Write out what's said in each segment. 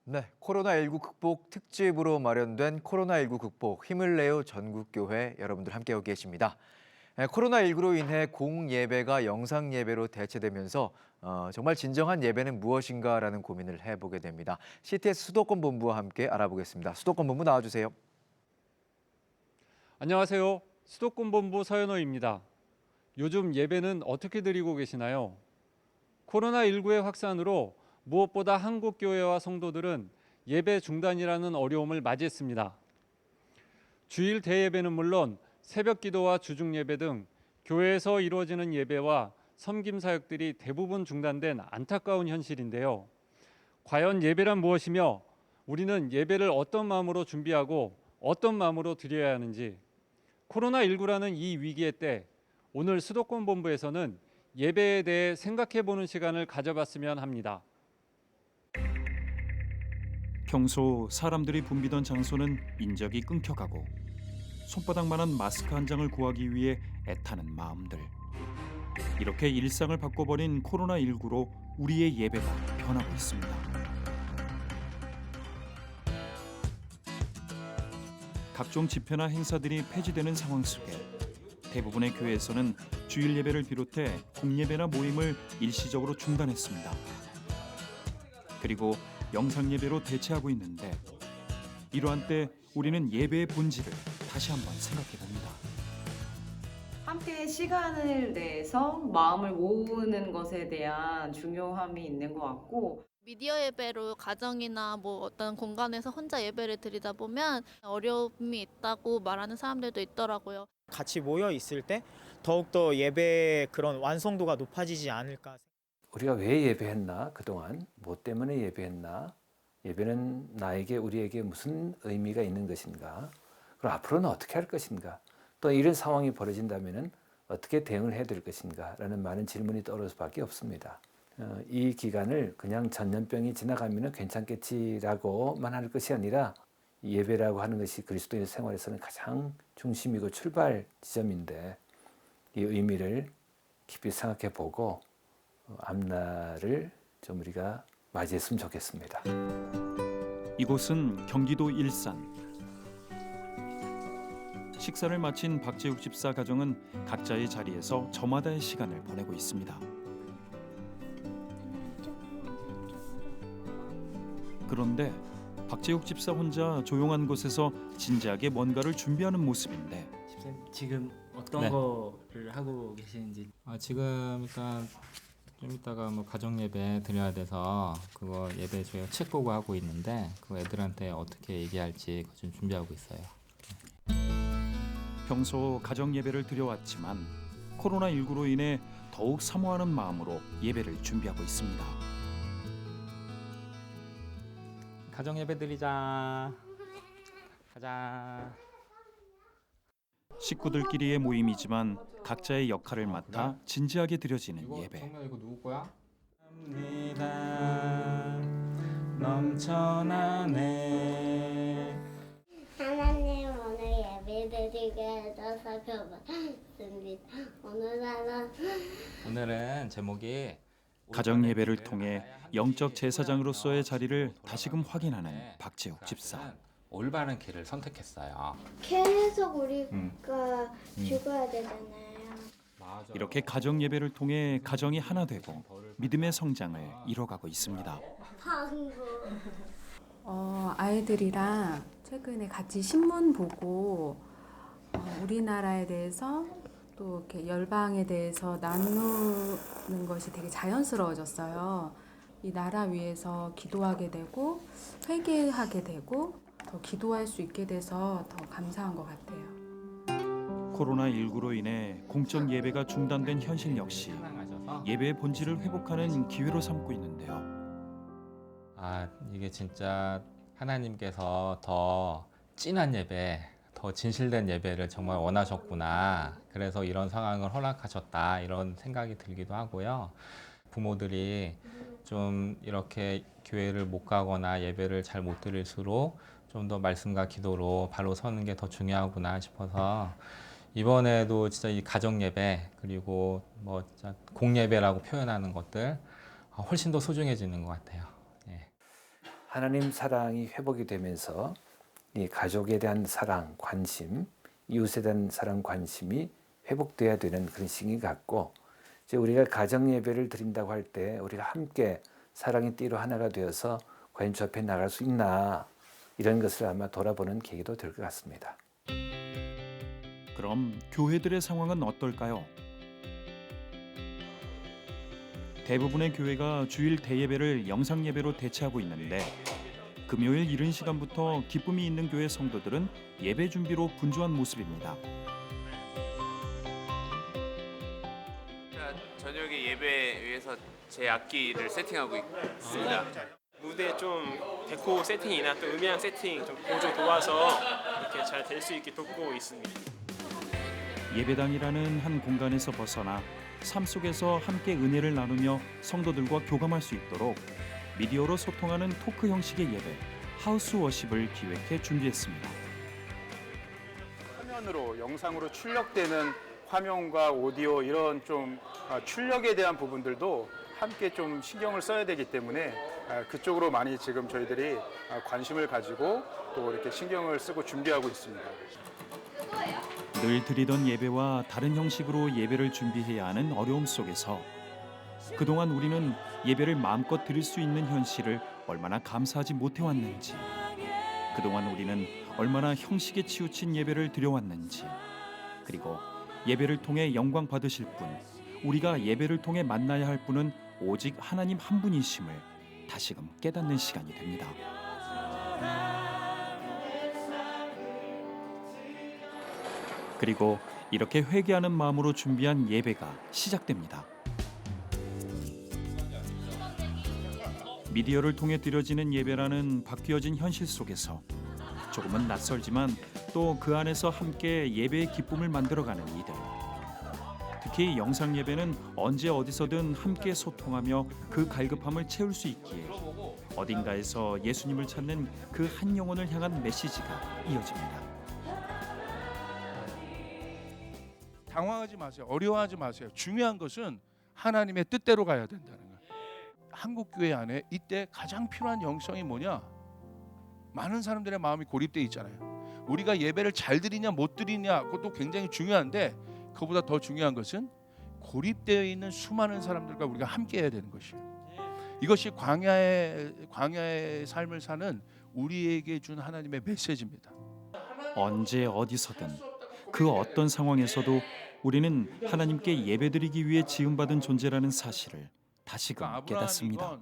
네, 코로나19 극복 특집으로 마련된 코로나19 극복 힘을 내요 전국교회 여러분들 함께하고 계십니다. 코로나19로 인해 공예배가 영상예배로 대체되면서 정말 진정한 예배는 무엇인가라는 고민을 해보게 됩니다. CTS 수도권 본부와 함께 알아보겠습니다. 수도권 본부 나와주세요. 안녕하세요. 수도권 본부 서현호입니다. 요즘 예배는 어떻게 드리고 계시나요? 코로나19의 확산으로 무엇보다 한국 교회와 성도들은 예배 중단이라는 어려움을 맞이했습니다. 주일 대예배는 물론 새벽 기도와 주중 예배 등 교회에서 이루어지는 예배와 섬김 사역들이 대부분 중단된 안타까운 현실인데요. 과연 예배란 무엇이며 우리는 예배를 어떤 마음으로 준비하고 어떤 마음으로 드려야 하는지, 코로나19라는 이 위기의 때 오늘 수도권 본부에서는 예배에 대해 생각해보는 시간을 가져봤으면 합니다. 평소 사람들이 붐비던 장소는 인적이 끊겨가고 손바닥만한 마스크 한 장을 구하기 위해 애타는 마음들. 이렇게 일상을 바꿔버린 코로나19로 우리의 예배가 변하고 있습니다. 각종 집회나 행사들이 폐지되는 상황 속에 대부분의 교회에서는 주일 예배를 비롯해 공예배나 모임을 일시적으로 중단했습니다. 그리고 영상 예배로 대체하고 있는데 이러한 때 우리는 예배의 본질을 다시 한번 생각해 봅니다. 함께 시간을 내서 마음을 모으는 것에 대한 중요함이 있는 것 같고, 미디어 예배로 가정이나 뭐 어떤 공간에서 혼자 예배를 드리다 보면 어려움이 있다고 말하는 사람들도 있더라고요. 같이 모여 있을 때 더욱더 예배의 그런 완성도가 높아지지 않을까. 우리가 왜 예배했나? 그동안 뭐 때문에 예배했나? 예배는 나에게 우리에게 무슨 의미가 있는 것인가? 그럼 앞으로는 어떻게 할 것인가? 또 이런 상황이 벌어진다면 어떻게 대응을 해야 될 것인가? 라는 많은 질문이 떠오를 수밖에 없습니다. 이 기간을 그냥 전염병이 지나가면 괜찮겠지라고만 할 것이 아니라 예배라고 하는 것이 그리스도인의 생활에서는 가장 중심이고 출발 지점인데 이 의미를 깊이 생각해 보고 앞날을 좀 우리가 맞이했으면 좋겠습니다. 이곳은 경기도 일산. 식사를 마친 박재욱 집사 가정은 각자의 자리에서 저마다의 시간을 보내고 있습니다. 그런데 박재욱 집사 혼자 조용한 곳에서 진지하게 뭔가를 준비하는 모습인데 지금 어떤 네. 거를 하고 계시는지. 지금 일단 좀 이따가 뭐 가정 예배 드려야 돼서 그거 예배 저희가 책 보고 하고 있는데 그 애들한테 어떻게 얘기할지 그거 좀 준비하고 있어요. 평소 가정 예배를 드려왔지만 코로나19로 인해 더욱 사모하는 마음으로 예배를 준비하고 있습니다. 가정 예배 드리자. 가자. 식구들끼리의 모임이지만 각자의 역할을 맡아 진지하게 드려지는 예배. 정말 이거 누구 거야? 넘쳐나네. 하나님 오늘 예배드리게 해줘서 고맙습니다. 오늘은 제목이 가정 예배를 통해 영적 제사장으로서의 자리를 다시금 확인하는 박재욱 집사. 올바른 길을 선택했어요. 계속 우리가 죽어야 되잖아요. 이렇게 가정 예배를 통해 가정이 하나 되고 믿음의 성장을 이뤄가고 있습니다. 방구. 아이들이랑 최근에 같이 신문 보고 우리나라에 대해서 또 이렇게 열방에 대해서 나누는 것이 되게 자연스러워졌어요. 이 나라 위해서 기도하게 되고 회개하게 되고 더 기도할 수 있게 돼서 더 감사한 것 같아요. 코로나19로 인해 공적 예배가 중단된 현실 역시 예배의 본질을 회복하는 기회로 삼고 있는데요. 이게 진짜 하나님께서 더 진한 예배, 더 진실된 예배를 정말 원하셨구나. 그래서 이런 상황을 허락하셨다. 이런 생각이 들기도 하고요. 부모들이 좀 이렇게 교회를 못 가거나 예배를 잘 못 드릴수록 좀 더 말씀과 기도로 바로 서는 게 더 중요하구나 싶어서 이번에도 진짜 이 가정 예배 그리고 뭐 진짜 공예배라고 표현하는 것들 훨씬 더 소중해지는 것 같아요. 예. 하나님 사랑이 회복이 되면서 이 가족에 대한 사랑, 관심, 이웃에 대한 사랑, 관심이 회복돼야 되는 그런 시기 같고, 이제 우리가 가정 예배를 드린다고 할 때 우리가 함께 사랑의 띠로 하나가 되어서 과연 주 앞에 나갈 수 있나, 이런 것을 아마 돌아보는 계기도 될 것 같습니다. 그럼 교회들의 상황은 어떨까요? 대부분의 교회가 주일 대예배를 영상 예배로 대체하고 있는데, 금요일 이른 시간부터 기쁨이 있는 교회 성도들은 예배 준비로 분주한 모습입니다. 저녁에 예배에 위해서 제 악기를 세팅하고 있습니다. 무대 좀 데코 세팅이나 또 음향 세팅 좀 보조 도와서 이렇게 잘 될 수 있게 돕고 있습니다. 예배당이라는 한 공간에서 벗어나 삶 속에서 함께 은혜를 나누며 성도들과 교감할 수 있도록 미디어로 소통하는 토크 형식의 예배, 하우스 워십을 기획해 준비했습니다. 화면으로, 영상으로 출력되는 화면과 오디오 이런 좀 출력에 대한 부분들도 함께 좀 신경을 써야 되기 때문에 그쪽으로 많이 지금 저희들이 관심을 가지고 또 이렇게 신경을 쓰고 준비하고 있습니다. 늘 드리던 예배와 다른 형식으로 예배를 준비해야 하는 어려움 속에서 그동안 우리는 예배를 마음껏 드릴 수 있는 현실을 얼마나 감사하지 못해왔는지, 그동안 우리는 얼마나 형식에 치우친 예배를 드려왔는지, 그리고 예배를 통해 영광 받으실 분, 우리가 예배를 통해 만나야 할 분은 오직 하나님 한 분이심을 다시금 깨닫는 시간이 됩니다. 그리고 이렇게 회개하는 마음으로 준비한 예배가 시작됩니다. 미디어를 통해 드려지는 예배라는 바뀌어진 현실 속에서 조금은 낯설지만 또 그 안에서 함께 예배의 기쁨을 만들어가는 이들. 특히 영상 예배는 언제 어디서든 함께 소통하며 그 갈급함을 채울 수 있기에 어딘가에서 예수님을 찾는 그 한 영혼을 향한 메시지가 이어집니다. 당황하지 마세요. 어려워하지 마세요. 중요한 것은 하나님의 뜻대로 가야 된다는 거예요. 한국 교회 안에 이때 가장 필요한 영성이 뭐냐? 많은 사람들의 마음이 고립돼 있잖아요. 우리가 예배를 잘 드리냐 못 드리냐 그것도 굉장히 중요한데, 그보다 더 중요한 것은 고립되어 있는 수많은 사람들과 우리가 함께 해야 되는 것이에요. 이것이 광야의 삶을 사는 우리에게 준 하나님의 메시지입니다. 언제 어디서든 그 어떤 상황에서도 우리는 하나님께 예배드리기 위해 지음받은 존재라는 사실을 다시금 깨닫습니다.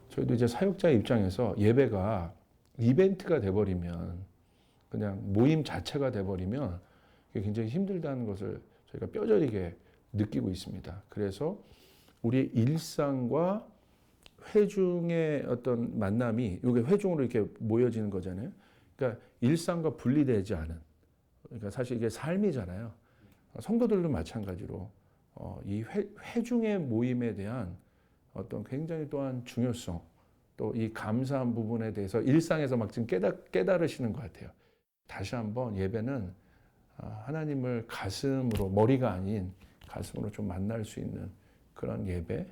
저희도 이제 사역자의 입장에서 예배가 이벤트가 돼버리면, 그냥 모임 자체가 돼버리면 굉장히 힘들다는 것을 저희가 뼈저리게 느끼고 있습니다. 그래서 우리의 일상과 회중의 어떤 만남이, 이게 회중으로 이렇게 모여지는 거잖아요. 그러니까 일상과 분리되지 않은, 그러니까 사실 이게 삶이잖아요. 성도들도 마찬가지로 이 회중의 모임에 대한 어떤 굉장히 또한 중요성, 또 이 감사한 부분에 대해서 일상에서 막 지금 깨달으시는 것 같아요. 다시 한번 예배는 하나님을 가슴으로, 머리가 아닌 가슴으로 좀 만날 수 있는 그런 예배,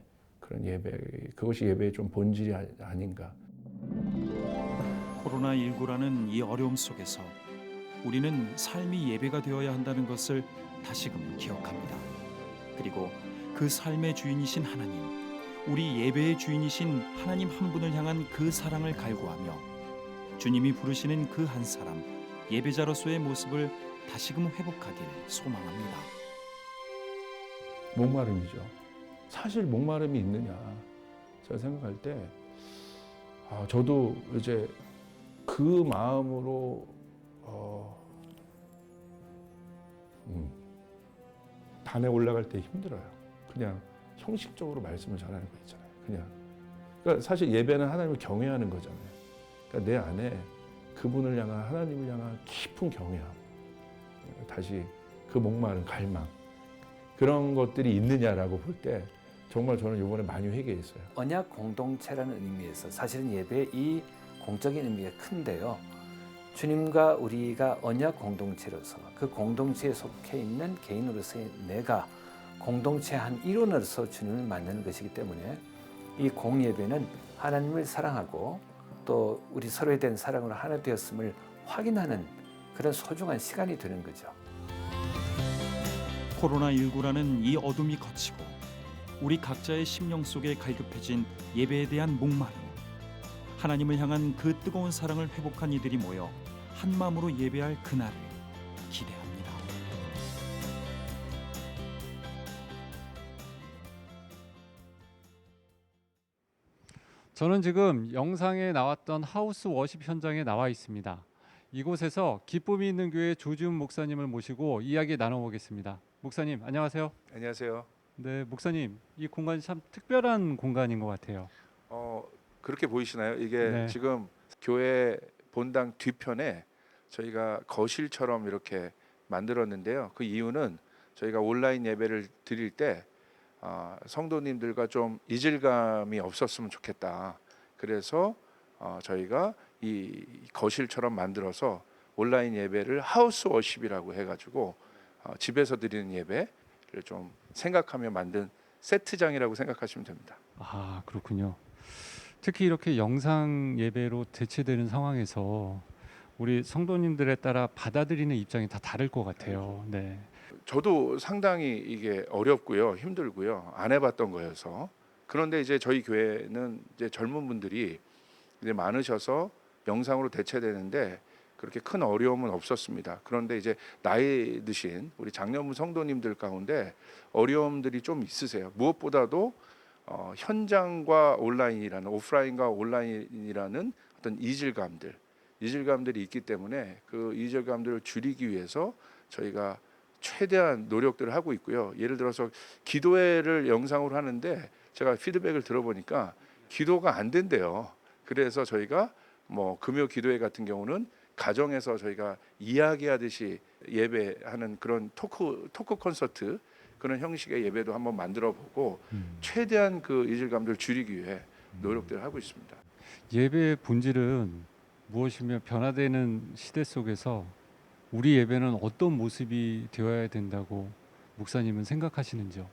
그것이 예배의 좀 본질이 아닌가. 코로나19라는 이 어려움 속에서 우리는 삶이 예배가 되어야 한다는 것을 다시금 기억합니다. 그리고 그 삶의 주인이신 하나님, 우리 예배의 주인이신 하나님 한 분을 향한 그 사랑을 갈구하며 주님이 부르시는 그 한 사람, 예배자로서의 모습을 다시금 회복하길 소망합니다. 목마름이죠. 사실 목마름이 있느냐, 제가 생각할 때 저도 이제 그 마음으로 단에 올라갈 때 힘들어요. 그냥 형식적으로 말씀을 전하는 거 있잖아요. 그러니까 사실 예배는 하나님을 경외하는 거잖아요. 그러니까 내 안에 그분을 향한, 하나님을 향한 깊은 경외함, 다시 그 목마른 갈망, 그런 것들이 있느냐라고 볼 때 정말 저는 이번에 많이 회개했어요. 언약 공동체라는 의미에서 사실은 예배의 이 공적인 의미가 큰데요. 주님과 우리가 언약 공동체로서 그 공동체에 속해 있는 개인으로서의 내가 공동체 한 일원으로서 주님을 만나는 것이기 때문에 이 공예배는 하나님을 사랑하고 또 우리 서로에 대한 사랑으로 하나 되었음을 확인하는 그런 소중한 시간이 되는 거죠. 코로나19라는 이 어둠이 걷히고 우리 각자의 심령 속에 갈급해진 예배에 대한 목마름, 하나님을 향한 그 뜨거운 사랑을 회복한 이들이 모여 한 마음으로 예배할 그날을 기대합니다. 저는 지금 영상에 나왔던 하우스 워십 현장에 나와 있습니다. 이곳에서 기쁨이 있는 교회 조지훈 목사님을 모시고 이야기 나눠보겠습니다. 목사님 안녕하세요. 안녕하세요. 네, 목사님 이 공간이 참 특별한 공간인 것 같아요. 그렇게 보이시나요? 이게 네. 지금 교회 본당 뒤편에 저희가 거실처럼 이렇게 만들었는데요. 그 이유는 저희가 온라인 예배를 드릴 때 성도님들과 좀 이질감이 없었으면 좋겠다. 그래서 저희가 이 거실처럼 만들어서 온라인 예배를 하우스 워십이라고 해가지고 집에서 드리는 예배를 좀 생각하며 만든 세트장이라고 생각하시면 됩니다. 아, 그렇군요. 특히 이렇게 영상 예배로 대체되는 상황에서 우리 성도님들에 따라 받아들이는 입장이 다 다를 것 같아요. 네. 저도 상당히 이게 어렵고요, 힘들고요, 안 해봤던 거여서. 그런데 이제 저희 교회는 이제 젊은 분들이 이제 많으셔서 영상으로 대체되는데 그렇게 큰 어려움은 없었습니다. 그런데 이제 나이 드신 우리 장년부 성도님들 가운데 어려움들이 좀 있으세요. 무엇보다도 현장과 온라인이라는, 오프라인과 온라인이라는 어떤 이질감들이 있기 때문에 그 이질감들을 줄이기 위해서 저희가 최대한 노력들을 하고 있고요. 예를 들어서 기도회를 영상으로 하는데 제가 피드백을 들어보니까 기도가 안 된대요. 그래서 저희가 뭐 금요 기도회 같은 경우는 가정에서 저희가 이야기하듯이 예배하는 그런 토크 콘서트 그런 형식의 예배도 한번 만들어 보고 최대한 그 이질감들을 줄이기 위해 노력들을 하고 있습니다. 예배의 본질은 무엇이며 변화되는 시대 속에서 우리 예배는 어떤 모습이 되어야 된다고 목사님은 생각하시는지요?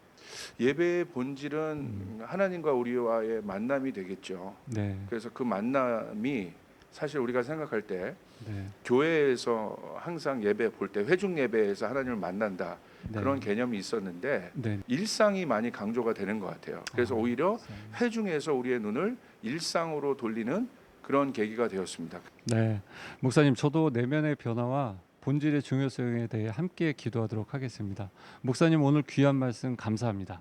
예배의 본질은 하나님과 우리와의 만남이 되겠죠. 네. 그래서 그 만남이 사실 우리가 생각할 때 네. 교회에서 항상 예배 볼 때 회중 예배에서 하나님을 만난다 네. 그런 개념이 있었는데 네. 일상이 많이 강조가 되는 것 같아요. 그래서 오히려 회중에서 우리의 눈을 일상으로 돌리는 그런 계기가 되었습니다. 네, 목사님 저도 내면의 변화와 본질의 중요성에 대해 함께 기도하도록 하겠습니다. 목사님 오늘 귀한 말씀 감사합니다.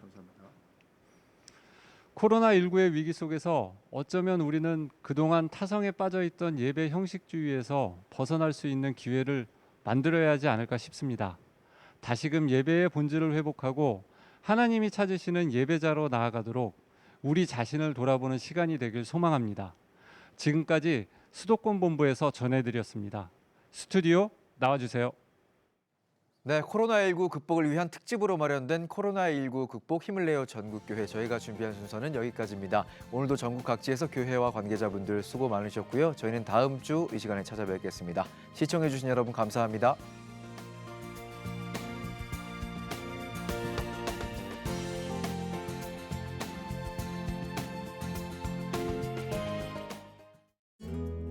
감사합니다. 코로나19의 위기 속에서 어쩌면 우리는 그동안 타성에 빠져있던 예배 형식주의에서 벗어날 수 있는 기회를 만들어야 하지 않을까 싶습니다. 다시금 예배의 본질을 회복하고 하나님이 찾으시는 예배자로 나아가도록 우리 자신을 돌아보는 시간이 되길 소망합니다. 지금까지 수도권 본부에서 전해드렸습니다. 스튜디오 나와주세요. 네, 코로나19 극복을 위한 특집으로 마련된 코로나19 극복 힘을 내요 전국교회 저희가 준비한 순서는 여기까지입니다. 오늘도 전국 각지에서 교회와 관계자분들 수고 많으셨고요. 저희는 다음 주 이 시간에 찾아뵙겠습니다. 시청해주신 여러분 감사합니다.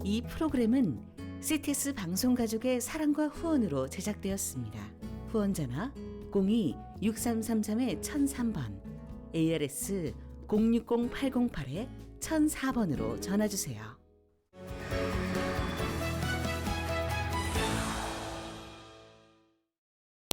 이 프로그램은 CTS 방송가족의 사랑과 후원으로 제작되었습니다. 후원전화 02-6333-1003번, ARS 060-808-1004번으로 전화주세요.